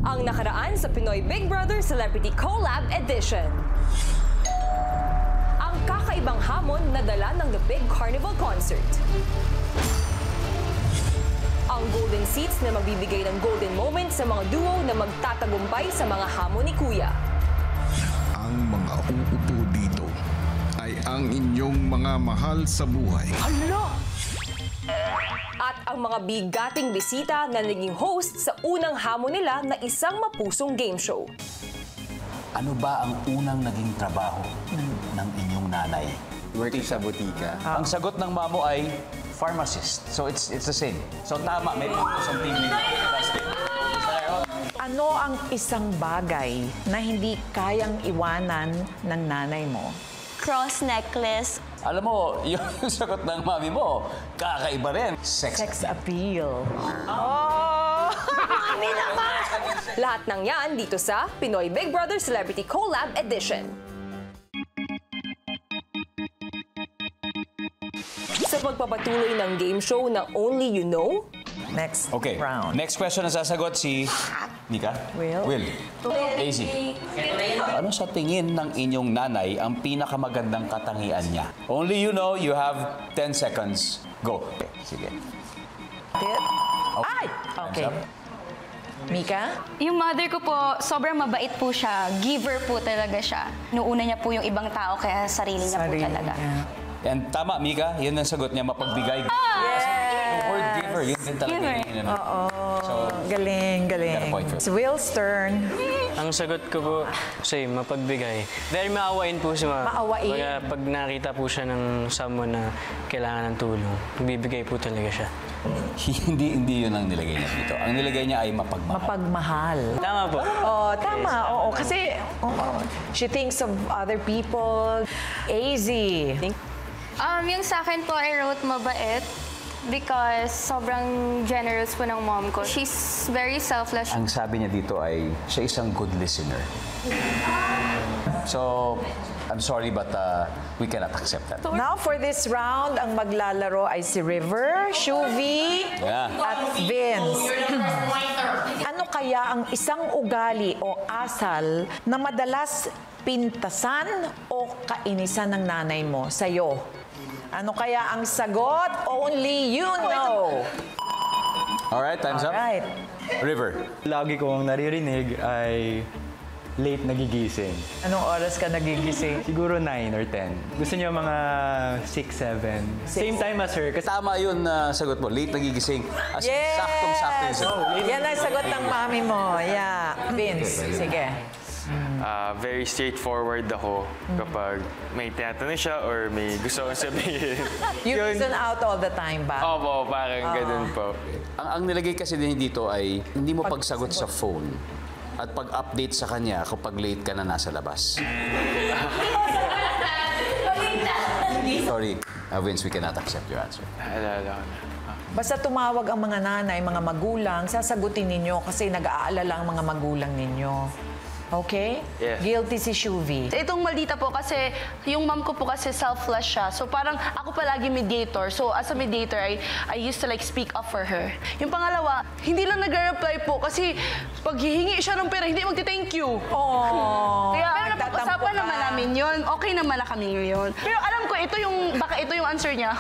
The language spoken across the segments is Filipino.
Ang nakaraan sa Pinoy Big Brother Celebrity Collab Edition. Ang kakaibang hamon na dala ng The Big Carnival Concert. Ang golden seats na magbibigay ng golden moment sa mga duo na magtatagumpay sa mga hamon ni Kuya. Ang mga uupo dito ay ang inyong mga mahal sa buhay. At ang mga bigating bisita na naging host sa unang hamon nila na isang mapusong game show. Ano ba ang unang naging trabaho ng inyong nanay? Working sa butika. Ang sagot ng mamo ay pharmacist. So it's the same. So tama, may puntos ang team nila. Ano ang isang bagay na hindi kayang iwanan ng nanay mo? Cross necklace. Alam mo, yung sagot ng mami mo, kakaiba rin. Sex appeal. Mami naman! Lahat ng yan dito sa Pinoy Big Brother Celebrity Collab Edition. Sa pagpapatuloy ng game show na Only You Know, Next Okay, round. next question na sasagot si Mika. Will. Daisy. Ano sa tingin ng inyong nanay ang pinakamagandang katangian niya? Only you know, you have 10 seconds. Go. Sige. Ay! Okay. Mika? Yung mother ko po, sobrang mabait po siya. Giver po talaga siya. Nuuna niya po yung ibang tao kaya sarili niya po talaga. And tama, Mika, yun ang sagot niya, mapagbigay. Yung word giver, yun din talaga. Giver. So, Galing. got a point for It's Will's turn. Ang sagot ko po, same, mapagbigay. Dahil maawain po siya. Maawain? Kaya pag nakita po siya ng someone na kailangan ng tulong, bibigay po talaga siya. hindi yun ang nilagay niya dito. Ang nilagay niya ay mapagmahal. Mapagmahal. Tama po. Oh, tama. Oo, kasi she thinks of other people. Easy. Yung sa akin po, I wrote mabait because sobrang generous po ng mom ko. She's very selfless. Ang sabi niya dito ay, siya isang good listener. So, I'm sorry but we cannot accept that. Now for this round, ang maglalaro ay si River, Shuvi, at Vince. Ano kaya ang isang ugali o asal na madalas pintasan o kainisan ng nanay mo sa'yo? Ano kaya ang sagot? Only you know. Alright, time's up. Alright. River. Lagi kong naririnig ay late nagigising. Anong oras ka nagigising? Siguro 9 or 10. Gusto niyo mga 6, 7. Same time as her. Kasi Tama yun na sagot mo. Late nagigising. As saktong-sakto yung sagot. Yan ang sagot ng mami mo. Yeah. Vince, sige. Very straightforward ako kapag may tinatanong siya or may gusto kong sabihin. You listen out all the time ba? Opo, parang ganun po. Ang nilagay kasi din dito ay hindi mo pagsagot sa phone at pag-update sa kanya kapag late ka na nasa labas. Sorry, Vince, we cannot accept your answer. Alala ko na. Basta tumawag ang mga nanay, mga magulang, sasagutin ninyo kasi nag-aalala ang mga magulang ninyo. Okay? Yeah. Guilty si Shuvi. Itong maldita po kasi yung mom ko po kasi selfless siya. So parang ako palagi mediator. So as a mediator, I used to like speak up for her. Yung pangalawa, hindi lang nag-reply po kasi pag hihingi siya ng pera, hindi magti-thank you. Oh. Kaya napag-usapan naman namin yun. Okay naman na kami ngayon. Pero alam ko, baka ito yung answer niya.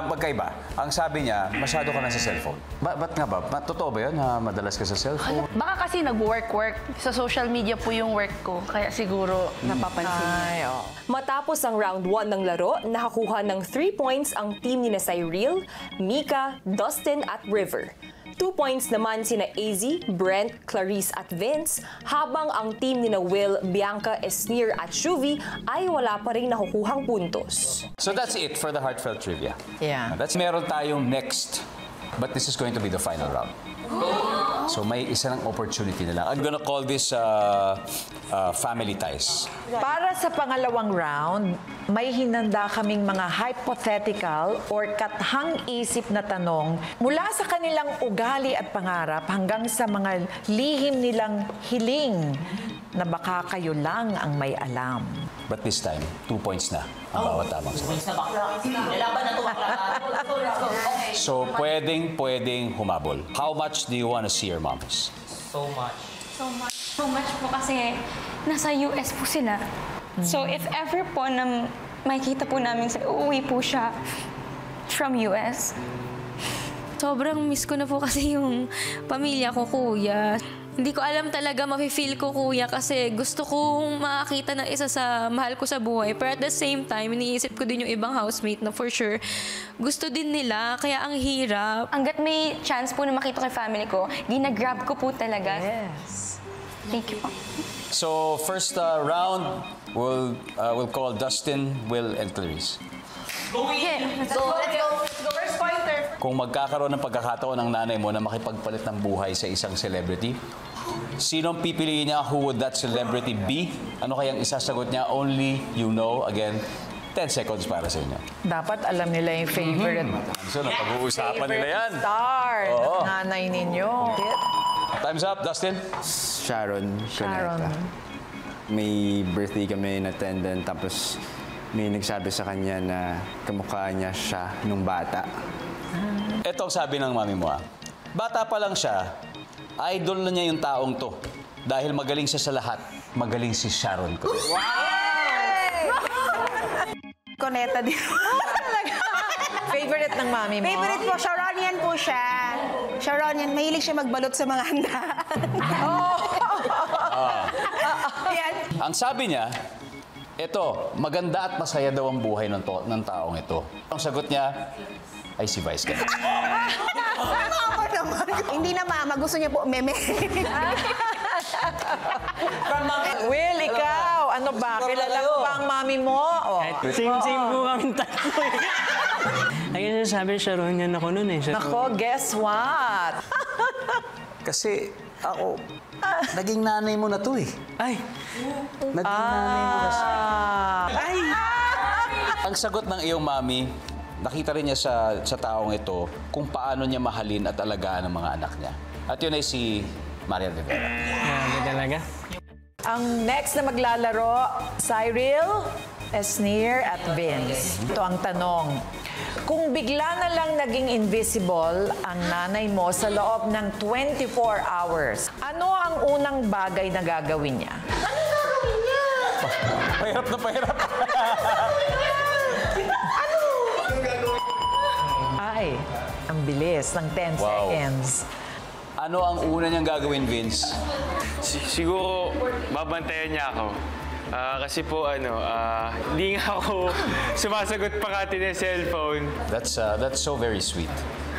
Magkaiba. Ang sabi niya, masyado ka na sa cellphone. Ba't nga ba? Totoo ba yun na madalas ka sa cellphone? Baka kasi nag-work sa social media po yung work ko. Kaya siguro napapansin niya. matapos ang round 1 ng laro, nakakuha ng 3 points ang team ni Cyril, Mika, Dustin at River. 2 points naman sina AZ, Brent, Clarice at Vince, habang ang team ni Will, Bianca, Esnir at Shuvi ay wala pa rin nakukuhang puntos. So that's it for the Heartfelt Trivia. Yeah. Meron tayong next, but this is going to be the final round. So may isa ng opportunity nila. I'm gonna call this family ties. Para sa pangalawang round, may hinanda kaming mga hypothetical or kathang-isip na tanong mula sa kanilang ugali at pangarap hanggang sa mga lihim nilang hiling na baka kayo lang ang may alam. But this time, 2 points na ang bawat tamang sagot. So pwedeng humabol. How much do you want to see your moms? So much. So much po kasi nasa US po sila. So if ever po na makikita po namin uuwi po siya from US, sobrang miss ko na po kasi yung pamilya ko, kuya. Hindi ko alam talaga mafe-feel ko, kuya, kasi gusto kong makakita ng isa sa mahal ko sa buhay. Pero at the same time, iniisip ko din yung ibang housemate na for sure gusto din nila, kaya ang hirap. Hanggat may chance po na makita ko yung family ko, ginagrab ko po talaga. Yes. Thank you po. So, first round, we'll call Dustin, Will, and Clarice. Let's go. First pointer. Kung magkakaroon ng pagkakataon ng nanay mo na makipagpalit ng buhay sa isang celebrity, sinong pipiliin niya? Who would that celebrity be? Ano kayang isasagot niya? Only you know. Again, 10 seconds para sa inyo. Dapat alam nila yung favorite. So, napag-uusapan nila yan. Star Oo. ng nanay ninyo. Time's up, Dustin. Sharon Cuneta. May birthday kami in-attendant, tapos may nagsabi sa kanya na kamukha niya siya nung bata. Ito ang sabi ng mami mo. Bata pa lang siya, idol na niya yung taong to. Dahil magaling siya sa lahat, magaling si Sharon Cuneta. Cuneta din. Favorite ng mami mo? Favorite po, Sharonian po siya. Sharonian, mahilig siya magbalot sa mga handaan. Yan. Ang sabi niya, ito, maganda at masaya daw ang buhay ng taong ito. Ang sagot niya ay si Vice Ganda. Ako naman. Hindi na mama, gusto niya po meme. Will, ikaw, ano ba? Kilala mo ba ang mami mo? Oh. Same po kami tatlo. Ay, sabi Sharonian ako noon eh. Nako, guess what? Kasi ako, naging nanay mo na to eh. Ay! Naging nanay mo na siya. Ay! Ang sagot ng iyong mami, nakita rin niya sa taong ito kung paano niya mahalin at alagaan ang mga anak niya. At yun ay si Marian Rivera. Grabe talaga. Ang next na maglalaro, Cyril, Esnir at Vince. Ito ang tanong. Kung bigla na lang naging invisible ang nanay mo sa loob ng 24 hours, ano ang unang bagay na gagawin niya? Ano gagawin niya? Pahirap na pahirap. Ano? Ay, ang bilis ng 10 seconds. Ano ang una niyang gagawin, Vince? Siguro, babantayan niya ako. Kasi po, hindi nga ako sumasagot parati ng cellphone. That's so very sweet.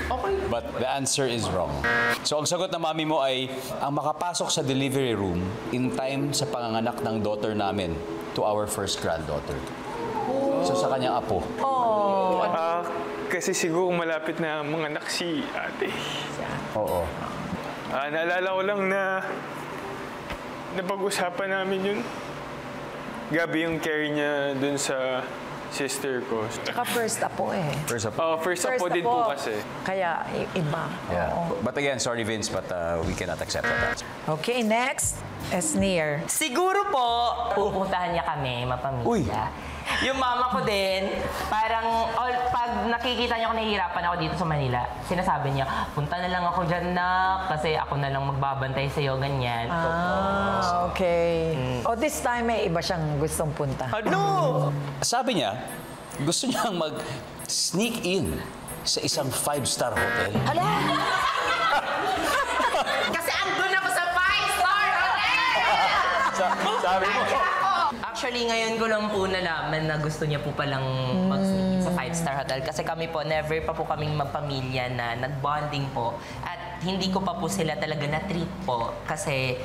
Okay. But the answer is wrong. So, ang sagot ng mami mo ay ang makapasok sa delivery room in time sa panganganak ng daughter namin to our first granddaughter. So, sa kanyang apo. Kasi siguro malapit na mga anak si ate. Oo. Naalala ko lang na napag-usapan namin yun. Gabi yung care niya dun sa sister ko. Tsaka first apo eh. First apo. First apo din po kasi. Kaya iba. Yeah. Oo. But again, sorry Vince, but we cannot accept that. Okay, next, Esnir. Siguro po, pupuntahan niya kami, mapamilya. Yung mama ko din, parang pag nakikita niya ako nahihirapan ako dito sa Manila, sinasabi niya, punta na lang ako dyan na kasi ako na lang magbabantay sa'yo, ganyan. Okay. This time may iba siyang gustong punta. Ano? Sabi niya, gusto niyang mag-sneak in sa isang 5-star hotel. Hala! Kasi andun ako sa 5-star hotel! Sabi mo. Actually, ngayon ko lang po nalaman na gusto niya po palang mag-sneak sa 5-star hotel. Kasi kami po, never pa po kaming magpamilya na nag-bonding po. At hindi ko pa po sila talaga na-treat po. Kasi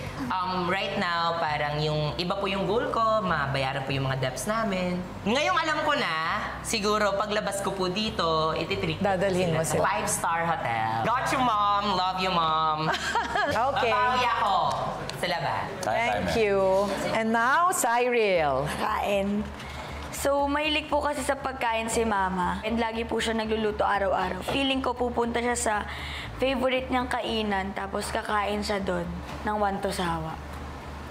right now, parang yung iba po yung goal ko, mabayaran po yung mga debts namin. Ngayong alam ko na, siguro paglabas ko po dito, ititreat ko Dadalhin mo sila. 5-star hotel. Got you, mom. Love you, mom. Okay. Babawi ako sa laban. Thank you. And now, Cyril. Kain. So, mahilig po kasi sa pagkain si Mama. And lagi po siya nagluluto araw-araw. Feeling ko pupunta siya sa favorite niyang kainan, tapos kakain siya doon ng wanto sawa.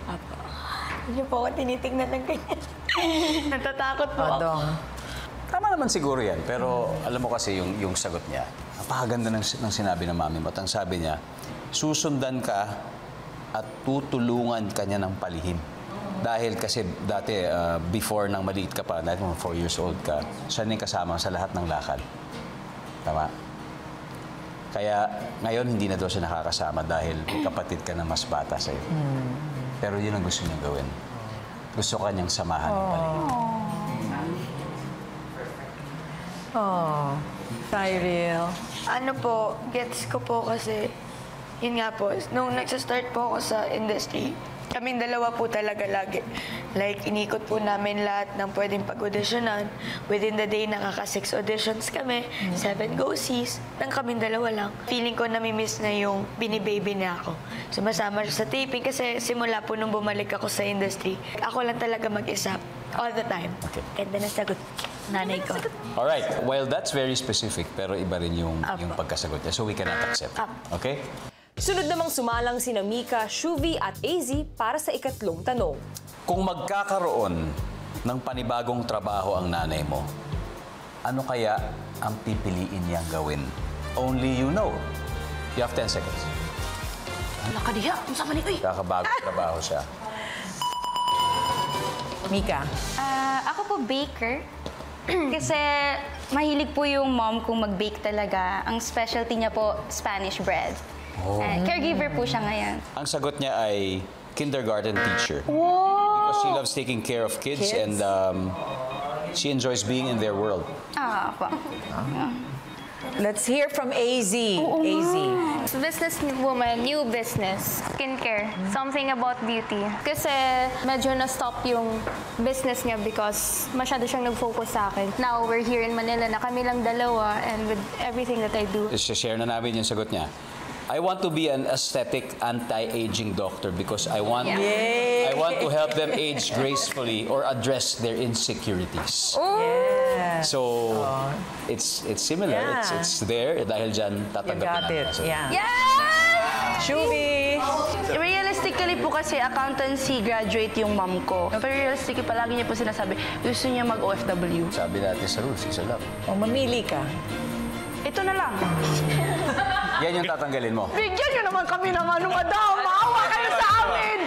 Apo. Hindi po ako tinitignan ng ganyan. Natatakot po ako. Tama naman siguro yan, pero alam mo kasi yung sagot niya, napakaganda ng sinabi ng mami mo. At ang sabi niya, susundan ka at tutulungan ka niya ng palihim. Dahil kasi dati, before nang maliit ka pa, dahil 4 years old ka, siya na yung kasama sa lahat ng lakad. Tama? Kaya ngayon hindi na daw siya nakakasama dahil kapatid ka na mas bata sa'yo. Pero yun ang gusto niyang gawin. Gusto ka niyang samahan ng palihim. Oh, Cyril. Ano po, gets ko po kasi, yun nga po, nung nagsastart po ako sa industry, kaming dalawa po talaga lagi. Like, inikot po namin lahat ng pwedeng pag-auditionan. Within the day, nakaka-6 auditions kami, 7 go-sees, nang kaming dalawa lang. Feeling ko namimiss na yung binibaby niya ako. Sumasama siya sa taping kasi simula po nung bumalik ako sa industry, ako lang talaga mag-isa. All the time. Okay. Ganda na sagot. Nanay ko. Alright, well, that's very specific, pero iba rin yung pagkasagot niya. So we cannot accept. Okay? Sunod namang sumalang sina Mika, Shuvi at AZ para sa ikatlong tanong. Kung magkakaroon ng panibagong trabaho ang nanay mo, ano kaya ang pipiliin niyang gawin? Only you know. You have 10 seconds. Wala ka diya. Ang sama ni Uy. Kakabagong trabaho siya. Mika. Ako po baker. Kasi mahilig po yung mom kong mag-bake talaga. Ang specialty niya po, Spanish bread. Caregiver po siya ngayon. Ang sagot niya ay kindergarten teacher. Wow! Because she loves taking care of kids and she enjoys being in their world. Po. Let's hear from AZ. AZ. Business woman, new business, skincare, something about beauty. Kasi medyo na-stop yung business niya because masyado siyang nag-focus sa akin. Now, we're here in Manila na kami lang dalawa and with everything that I do. Share na namin yung sagot niya. I want to be an aesthetic anti-aging doctor because I want to help them age gracefully or address their insecurities. So it's similar. Yeah. It's there dahil dyan tatanggapin natin. Shuvi. Realistically po kasi accountancy graduate yung mom ko. Pero realistically, palagi niya po sinasabi, gusto niya mag-OFW. Sabi natin sa rules, isa lang. O, mamili ka. Ito na lang. Yan yung tatanggalin mo. Bigyan niyo naman kami ng ano, madam. Maawa kayo sa amin.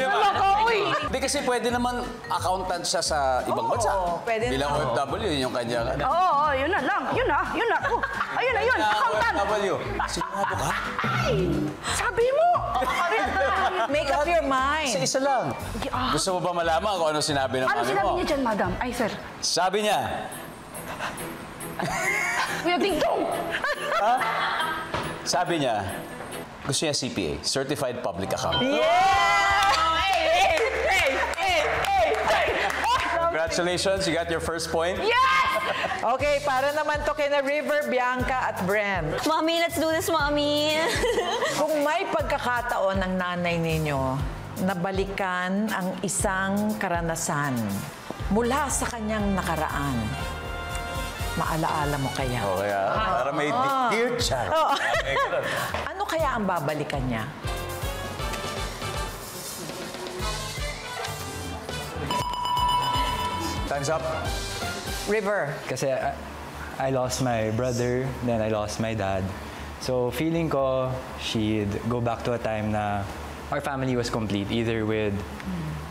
Wala ka, uy. Hindi kasi pwede naman accountant siya sa ibang bansa. Pwede bilang OFW, yun yung kanyang... Oo, yun na lang. Yun na. Oh, ayun na yun. Accountant. OFW. Sigurado ka? Sabi mo. Make up your mind. Isa lang. Gusto mo ba malaman kung ano sinabi ng mami mo? Ano sinabi niya dyan, madam? Ay, sir. Sabi niya. Kuya Dingdong! Sabi niya, gusto niya CPA, Certified Public Accountant. Congratulations, you got your first point. Yes! Okay, para naman to kina River, Bianca at Brent. Mommy, let's do this, Mommy. Kung may pagkakataon ng nanay ninyo na balikan ang isang karanasan mula sa kanyang nakaraan, maalaala mo kaya? O kaya, para may dear child. Ano kaya ang babalikan niya? Time's up. River. Kasi I lost my brother, then I lost my dad. So feeling ko, she'd go back to a time na our family was complete, either with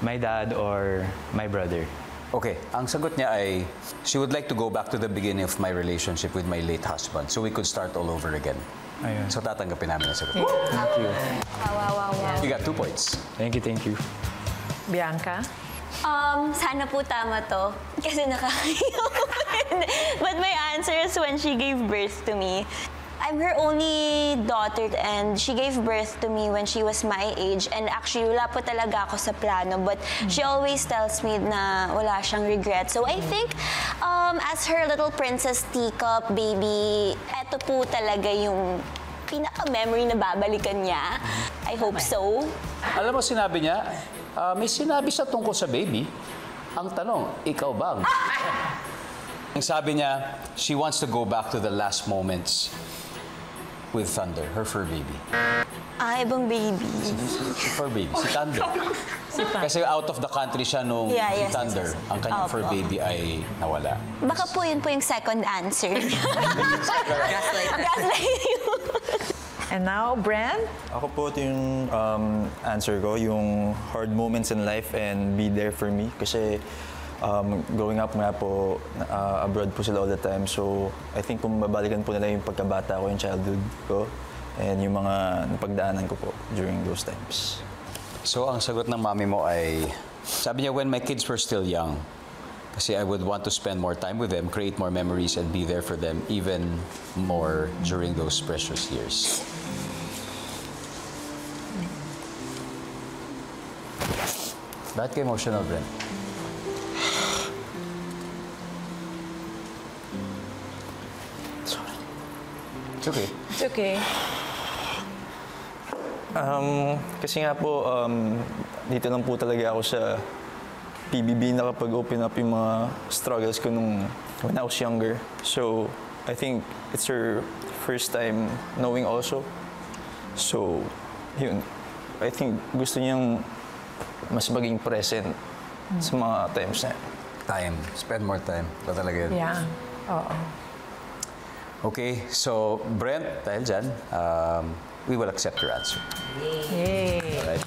my dad or my brother. Okay, ang sagot niya ay, she would like to go back to the beginning of my relationship with my late husband so we could start all over again. Ayun. So tatanggapin namin ang sagot. Thank you. Wow. You got 2 points. Thank you. Bianca? Sana po tama to. Kasi nakakayaw. But my answer is when she gave birth to me. I'm her only daughter and she gave birth to me when she was my age. And actually, wala po talaga ako sa plano. But she always tells me na wala siyang regret. So I think as her little princess teacup baby, eto po talaga yung pinaka-memory na babalikan niya. I hope so. Alam mo, sinabi niya, may sinabi siya tungkol sa baby. Ang tanong, ikaw ba? Ang sabi niya, she wants to go back to the last moments with Thunder, her fur baby. Ibang baby. Si fur baby, si Thunder. Kasi out of the country siya nung si Thunder. Ang kanyang fur baby ay nawala. Baka po yun po yung second answer. Gaslight you. And now, Brent? Ako po ito yung answer ko, yung hard moments in life and be there for me. Kasi growing up nga po, abroad po sila all the time. So, I think kung babalikan po nila yung pagkabata ko, yung childhood ko, and yung mga napagdaanan ko po during those times. So, ang sagot ng mami mo ay, sabi niya, when my kids were still young, kasi I would want to spend more time with them, create more memories, and be there for them even more during those precious years. Bakit ka emotional, Brent? Sorry. It's okay. It's okay. Kasi nga po, dito lang po talaga ako sa PBB nakapag-open up yung mga struggles ko when I was younger. So, I think it's her first time knowing also. So, yun. I think gusto niyang mas maging present sa mga times na yun. Time. Spend more time. Ito talaga yun. Yeah. Oo. Okay, so Brent, dahil dyan, we will accept your answer. Yay! Alright.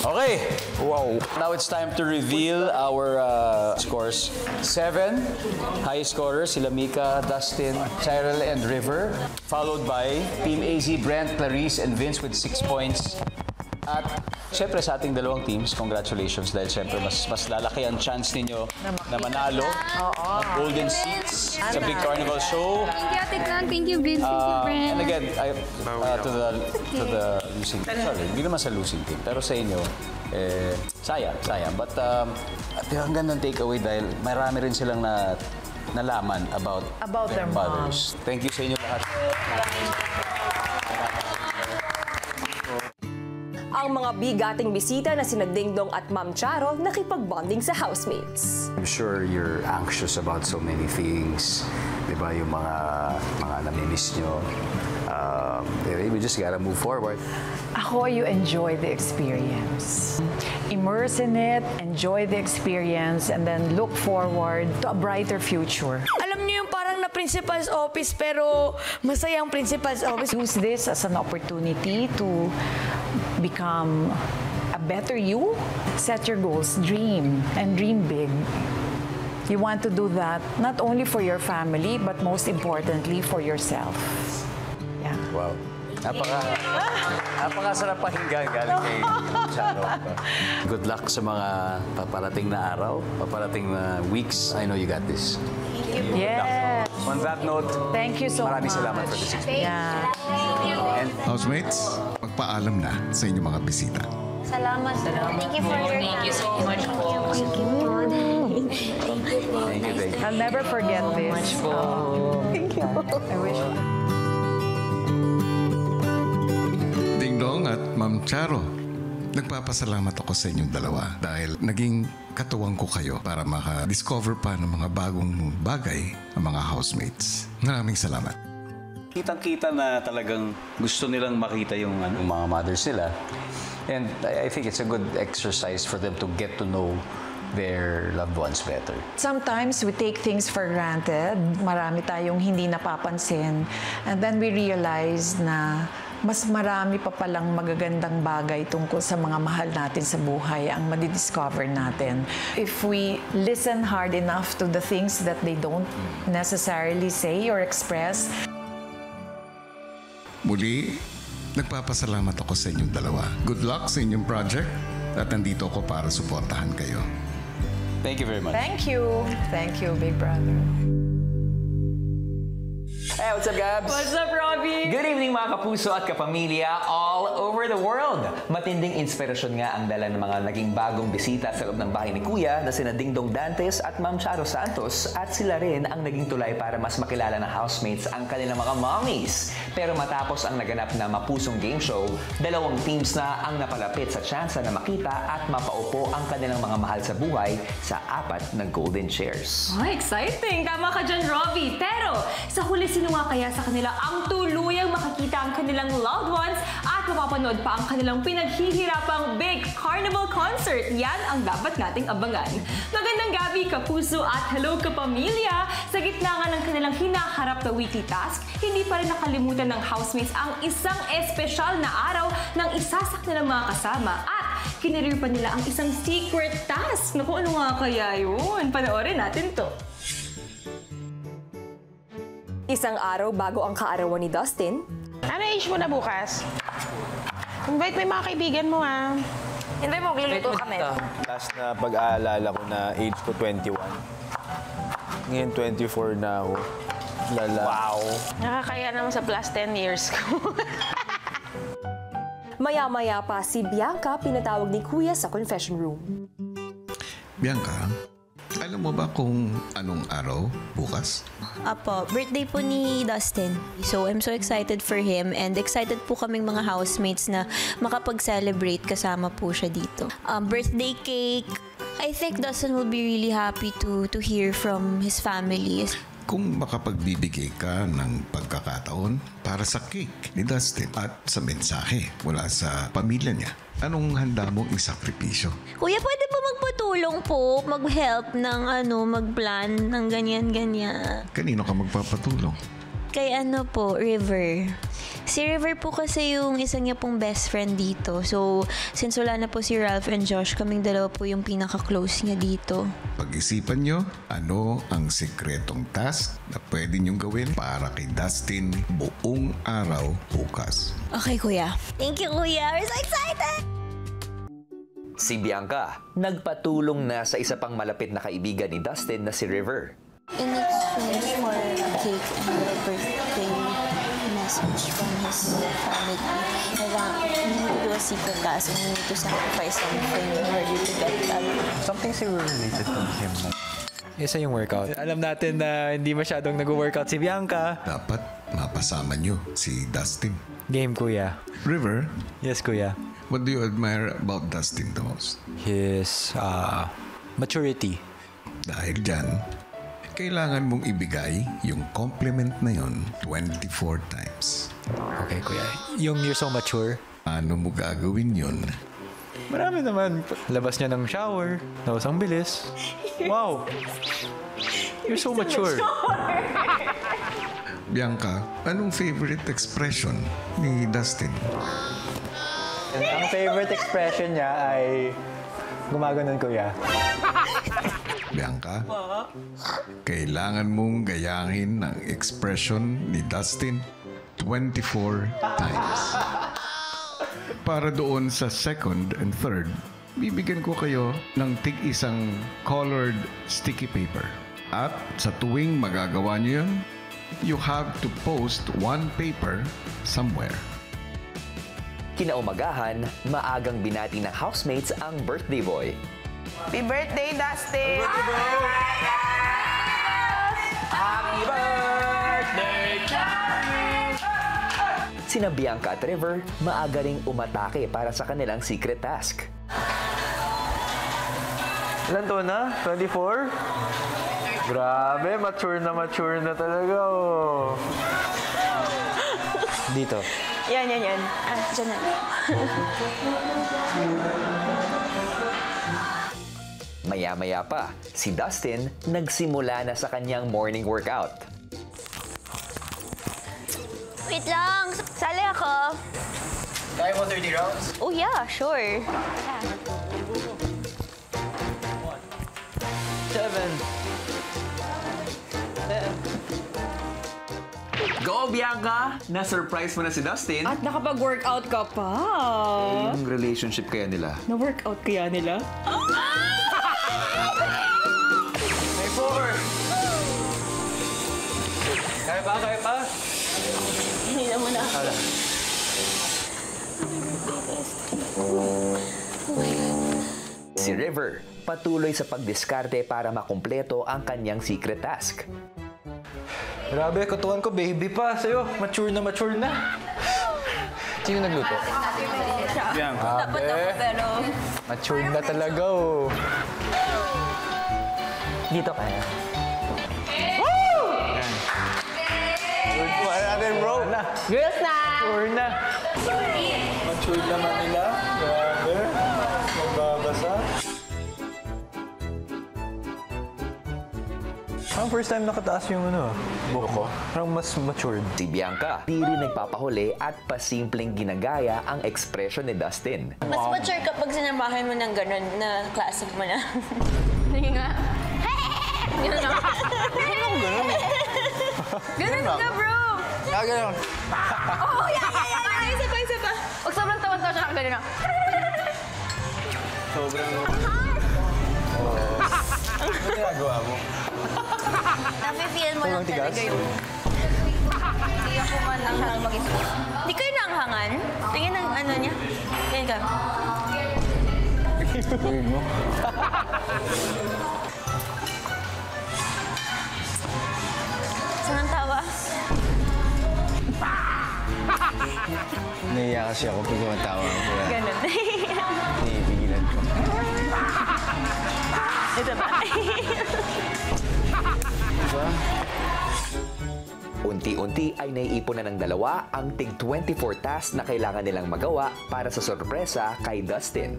Okay. Wow. Now it's time to reveal our scores. 7 high scorers, sila Mika, Dustin, Cyril, and River. Followed by Team AZ, Brent, Clarice, and Vince with 6 points. At syempre sa ating dalawang teams, congratulations dahil syempre mas lalaki ang chance ninyo na manalo ng golden seats sa Big Carnival Show. Thank you, Ate Clan. Thank you, Vince. Thank you, Brent. And again, to the losing team. Sorry, hindi naman sa losing team. Pero sa inyo, sayang. But hanggang ng takeaway dahil marami rin silang nalaman about their mothers. Thank you sa inyo lahat. Ang mga bigating bisita na sina Dingdong at Ma'am Charo nakipag-bonding sa housemates. I'm sure you're anxious about so many things. Diba, yung mga namimiss nyo. We just gotta move forward. Ako, you enjoy the experience. Immerse in it, enjoy the experience, and then look forward to a brighter future. Alam niyo yung parang na principal's office pero masayang principal's office. Use this as an opportunity to become a better you. Set your goals, dream, and dream big. You want to do that not only for your family, but most importantly for yourself. Yeah. Wow. Napakasarap pakinggan galing kay Charo. Good luck sa mga paparating na araw, paparating na weeks. I know you got this. Yes. On that note, thank you so maraming much. salamat for this experience. Yeah. Housemates, magpaalam na sa inyong mga bisita. Salamat. Thank you for your time. Thank you so much po. Thank you. Thank you. I'll never forget this. Thank you. I wish. Dingdong at Ma'am Charo, nagpapasalamat ako sa inyong dalawa dahil naging katuwang ko kayo para maka-discover pa ng mga bagong bagay ang mga housemates. Maraming salamat. Kitang-kita na talagang gusto nilang makita yung mga mothers nila. And I think it's a good exercise for them to get to know their loved ones better. Sometimes we take things for granted. Marami tayong hindi napapansin. And then we realize na mas marami pa palang magagandang bagay tungkol sa mga mahal natin sa buhay ang madidiscover natin. If we listen hard enough to the things that they don't necessarily say or express. Muli, nagpapasalamat ako sa inyong dalawa. Good luck sa inyong project at nandito ako para suportahan kayo. Thank you very much. Thank you. Thank you, Big Brother. Hey, what's up, Gabs? What's up, Robbie? Good evening, mga kapuso at kapamilya all over the world. Matinding inspirasyon nga ang dala ng mga naging bagong bisita sa loob ng bahay ni Kuya na sina Dingdong Dantes at Ma'am Charo Santos at sila rin ang naging tulay para mas makilala ng housemates ang kanilang mga mommies. Pero matapos ang naganap na mapusong game show, dalawang teams na ang napalapit sa tsansa na makita at mapaupo ang kanilang mga mahal sa buhay sa 4 na golden chairs. Oh, exciting! Tama ka dyan, Robbie. Pero sa huli, sino nga kaya sa kanila ang tuluyang makikita ang kanilang loved ones at at mapapanood pa ang kanilang pinaghihirapang Big Carnival Concert. Yan ang dapat nating abangan. Magandang gabi, kapuso, at hello kapamilya! Sa gitna nga ng kanilang hinaharap na weekly task, hindi pa rin nakalimutan ng housemates ang isang espesyal na araw ng isa sa kanilang mga kasama at kinirir pa nila ang isang secret task. Naku, ano nga kaya yun? Panoorin natin to. Isang araw bago ang kaarawan ni Dustin. Ano age mo na bukas? Invite mo yung mga kaibigan mo, ha? Hindi mo, magluluto kami. Last na pag-aalala ko na age ko 21. Ngayon 24 na ako. Lala. Wow. Nakakaya naman sa plus 10 years ko. Maya-maya pa si Bianca pinatawag ni Kuya sa confession room. Bianca, alam mo ba kung anong araw bukas? Apo, birthday po ni Dustin. So, I'm so excited for him and excited po kaming mga housemates na makapag-celebrate kasama po siya dito. Birthday cake. I think Dustin will be really happy to hear from his family. Kung makapagbibigay ka ng pagkakataon para sa cake ni Dustin at sa mensahe mula sa pamilya niya, anong handa mong isakripisyo? Kuya, pwede po magpatulong po, mag-help ng mag-plan ng ganyan-ganyan. Kanino ka magpapatulong? Kay River. Si River po kasi yung isa niya pong best friend dito. So, since wala na po si Ralph and Josh, kaming dalawa po yung pinaka-close niya dito. Pag-isipan nyo, ano ang sikretong task na pwede nyong gawin para kay Dustin buong araw bukas? Okay, Kuya. Thank you, Kuya. We're so excited! Si Bianca, nagpatulong na sa isa pang malapit na kaibigan ni Dustin na si River. In exchange for a cake and a birthday message from his family, we need to do a secret task and we need to sacrifice something in order to get that. Something siguro related to him. Isa yung workout. Alam natin na hindi masyadong nag-workout si Bianca. Dapat mapasama nyo si Dustin. Game, Kuya. River? Yes, Kuya. What do you admire about Dustin the most? His maturity. Dahil dyan, kailangan mong ibigay yung compliment na yon 24 times. Okay, Kuya. Yung you're so mature. Ano mo gagawin yun? Marami naman. Labas niya ng shower. Tapos ang bilis. Wow! You're so mature. Bianca, anong favorite expression ni Dustin? Ang favorite expression niya ay gumaganon, Kuya. Bianca, kailangan mong gayahin ng expression ni Dustin 24 times. Para doon sa second and third, bibigyan ko kayo ng tig-isang colored sticky paper. At sa tuwing magagawa niyo yun, you have to post one paper somewhere. Kinaumagahan, maagang binati ng housemates ang birthday boy. Happy birthday, Dustin! Happy birthday to you! Sina Bianca at River, maaga ring umatake para sa kanilang secret task. Ilan to na? 24? Grabe, mature na talaga, oh. Dito. Yan. Dyan na. Maya-maya pa, si Dustin nagsimula na sa kanyang morning workout. Wait lang. Sali ako. Kaya mo 30 rounds? Oh yeah, sure. 7. Go, Bianca! Na-surprise mo na si Dustin. At nakapag-workout ka pa. Yung relationship kaya nila. Na-workout kaya nila? May 4! Kaya pa? Hindi na muna. Si River, patuloy sa pagdiskarte para makumpleto ang kanyang secret task. Grabe, katuan ko, baby pa sa'yo. Mature na. Sino nagluto? Bianca. Dapat ako, pero... Mature na talaga, oh. Dito kaya. Good po, natin, bro. Girls na! Mature na. Matured naman nila. Grabe. Nagbabasa. Ang first time nakataas yung buhok ko. Parang mas matured. Si Bianca, di rin nagpapahuli at pasimpleng ginagaya ang ekspresyon ni Dustin. Mas mature kapag sinamahan mo ng gano'n na klase mo na. Hindi nga. Ganun nga. Ganun ka, bro! Ganun. Oh, yeah. Isa pa. Huwag sobrang tawa-tawa siya ng ganun. Sobrang... Ano ginagawa mo? Nafe-feel mo lang talaga yung... Hindi ako man ang mag-isip. Hindi kayo naanghangan? Tingin ang ano niya. Ganyan ka. Weird mo. Saan ang tawa? Naiiyak kasi ako pag kumatawa ko. Ganun. Pigilan ko. Ito ba? Diba? Unti-unti ay naiipon na ng dalawa ang tig 24 tasks na kailangan nilang magawa para sa sorpresa kay Dustin.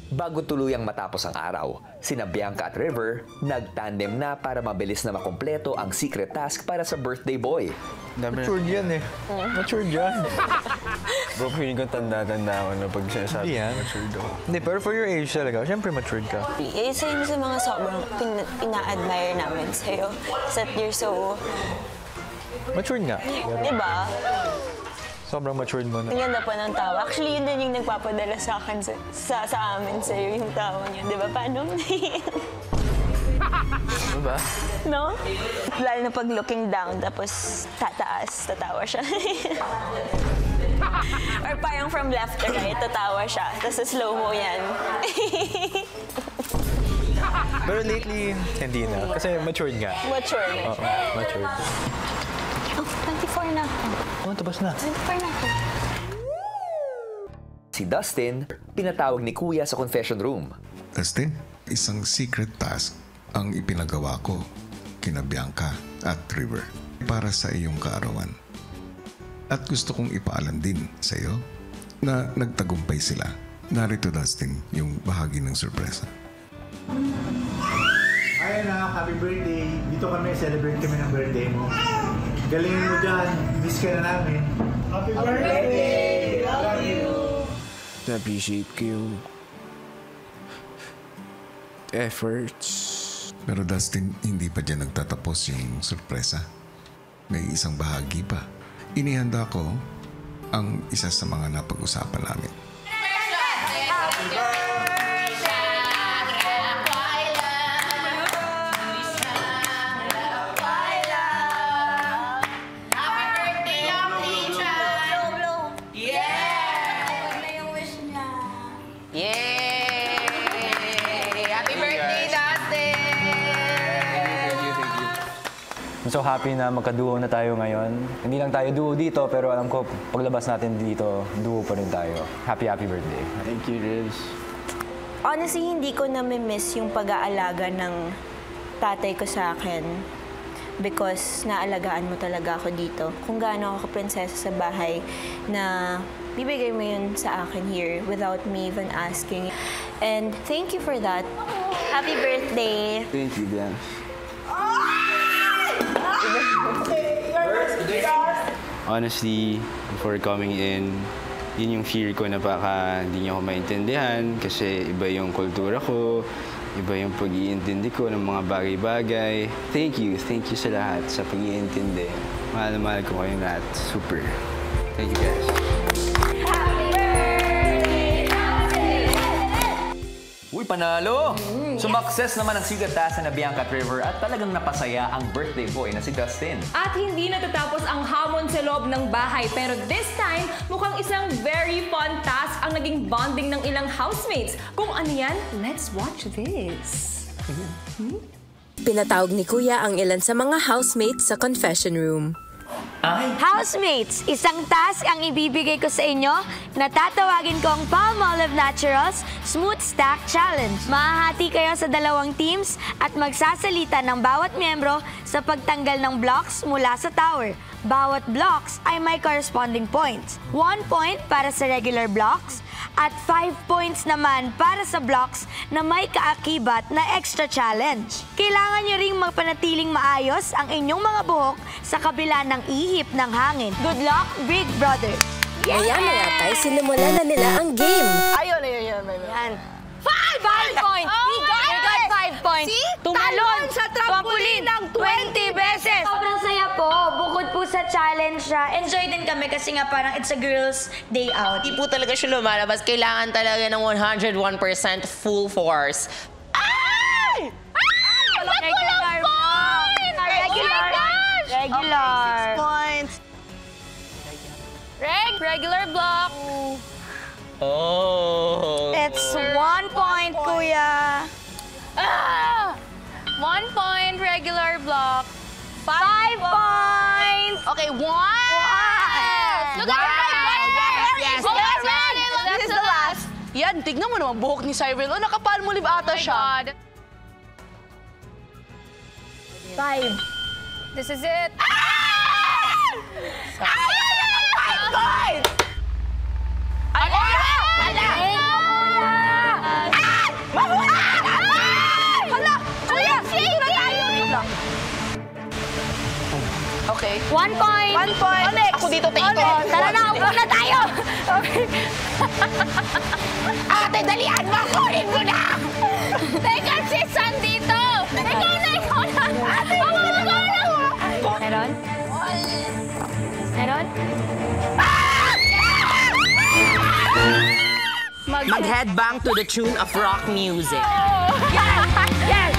Bago tuluyang matapos ang araw, sina Bianca at River nagtandem na para mabilis na makumpleto ang secret task para sa birthday boy. Matured yan eh. Matured yan. Bro, feeling ko tanda-tanda ako na pag sinasabi matured ako. Hindi, pero for your age talaga, syempre matured ka. Isa yun sa mga sobrang ina-admire namin sa'yo. That you're so... Matured nga. Diba? Sobrang matured mo na. Ang ganda pa ng tawa. Actually, yun din yung nagpapadala sa akin, sa amin sa'yo, yung tawa niya. Diba? Paano? Diba? No? Lalo na pag looking down, tapos tataas, tatawa siya. Or parang from left to right, tatawa siya. Tapos slow-mo yan. Pero lately, hindi na. Kasi matured nga. Matured. Oo, matured. Oh, 24 na ako. Oh, tapos na. 24 na ako. Si Dustin, pinatawag ni Kuya sa confession room. Dustin, isang secret task ang ipinagawa ko kina Bianca at River para sa iyong kaarawan. At gusto kong ipaalam din sa iyo na nagtagumpay sila. Narito, Dustin, yung bahagi ng sorpresa. Hi anak, happy birthday. Dito kami, celebrate kami ng birthday mo. Galingin mo dyan, miss ka na namin. Happy birthday! Love you! Na-appreciate ko yung efforts. Pero Dustin, hindi pa dyan nagtatapos yung sorpresa. May isang bahagi pa. Inihanda ko ang isa sa mga napag-usapan namin. Happy birthday! I'm so happy na magka-duo na tayo ngayon. Hindi lang tayo duo dito, pero alam ko, paglabas natin dito, duo pa rin tayo. Happy birthday. Thank you, Riz. Honestly, hindi ko na-miss yung pag-aalaga ng tatay ko sa akin because naalagaan mo talaga ako dito. Kung gaano ako ka-prinsesa sa bahay na bibigay mo yun sa akin here without me even asking. And thank you for that. Happy birthday! Thank you, Dan. Honestly, before coming in, yun yung fear ko na baka hindi niyo ako maintindihan kasi iba yung kultura ko, iba yung pag-iintindi ko ng mga bagay-bagay. Thank you sa lahat sa pag-iintindi. Mahal na mahal ko kayong lahat. Super. Thank you guys. Uy, panalo! Sumakses naman ang secret task na Bianca at River at talagang napasaya ang birthday boy na si Dustin. At hindi natatapos ang hamon sa loob ng bahay. Pero this time, mukhang isang very fun task ang naging bonding ng ilang housemates. Kung ano yan, let's watch this. Pinatawag ni Kuya ang ilan sa mga housemates sa confession room. Housemates, isang task ang ibibigay ko sa inyo na tatawagin kong Palmolive Naturals Smooth Stack Challenge. Mahahati kayo sa 2 teams at magsasalita ng bawat miyembro sa pagtanggal ng blocks mula sa tower. Bawat blocks ay may corresponding points. 1 point para sa regular blocks at 5 points naman para sa blocks na may kaakibat na extra challenge. Kailangan nyo ring magpanatiling maayos ang inyong mga buhok sa kabila ng ihip ng hangin. Good luck, Big Brother! Maya-maya tayo, sinimulan na nila ang game. Ayun. Yan. 5 points! Oh, We got 5 points! See? Tumalon sa trampoline ng 20 beses! Sobrang saya po. Bukod po sa challenge siya, enjoy din kami kasi nga parang it's a girls' day out. Hindi po talaga siya lumalabas. Kailangan talaga ng 101% full force. Ay! Regular points! Regular. 6 points. Regular block. Oh. It's 1 point, kuya. 1 point, regular block. 5 points! Okay, 1! Look at Yes. This is the last. Yan, tignan mo naman buhok ni Cyril. Oh, nakapalmolive ata siya. 5. This is it. Okay. 1 point. 1 point. Alex. Ako dito, take ko. Tara na, upo na tayo. Okay. Ate, dalian mo. Kunin mo na. Teka, si San dito. Ikaw na. Ate, Meron? Meron? Mag-headbang to the tune of rock music. Yes!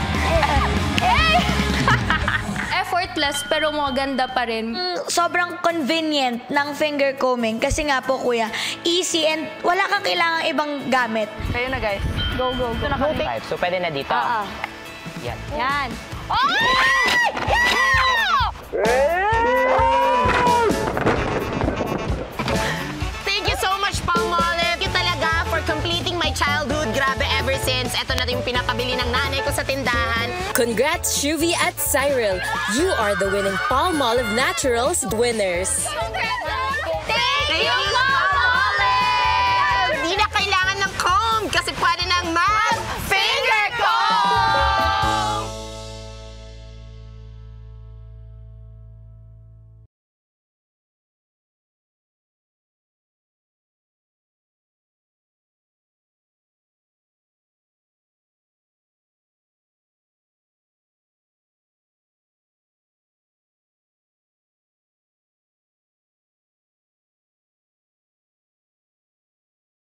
Effortless pero maganda pa rin. Sobrang convenient ng finger combing kasi nga po, kuya, easy and wala kang kailangang ibang gamit. Kayo na, guys. Go. Ito na kami. So, pwede na dito. Yan. Yan. Thank you so much, Palmolive. Thank you talaga for completing my childhood. Grabe, ever since. Ito na yung pinapabili ng nanay ko sa tindahan. Congrats, Shuvi at Cyril. You are the winning Palmolive Naturals winners. Thank you, Palmolive! Hindi na kailangan ng comb kasi pwede nang mag-fix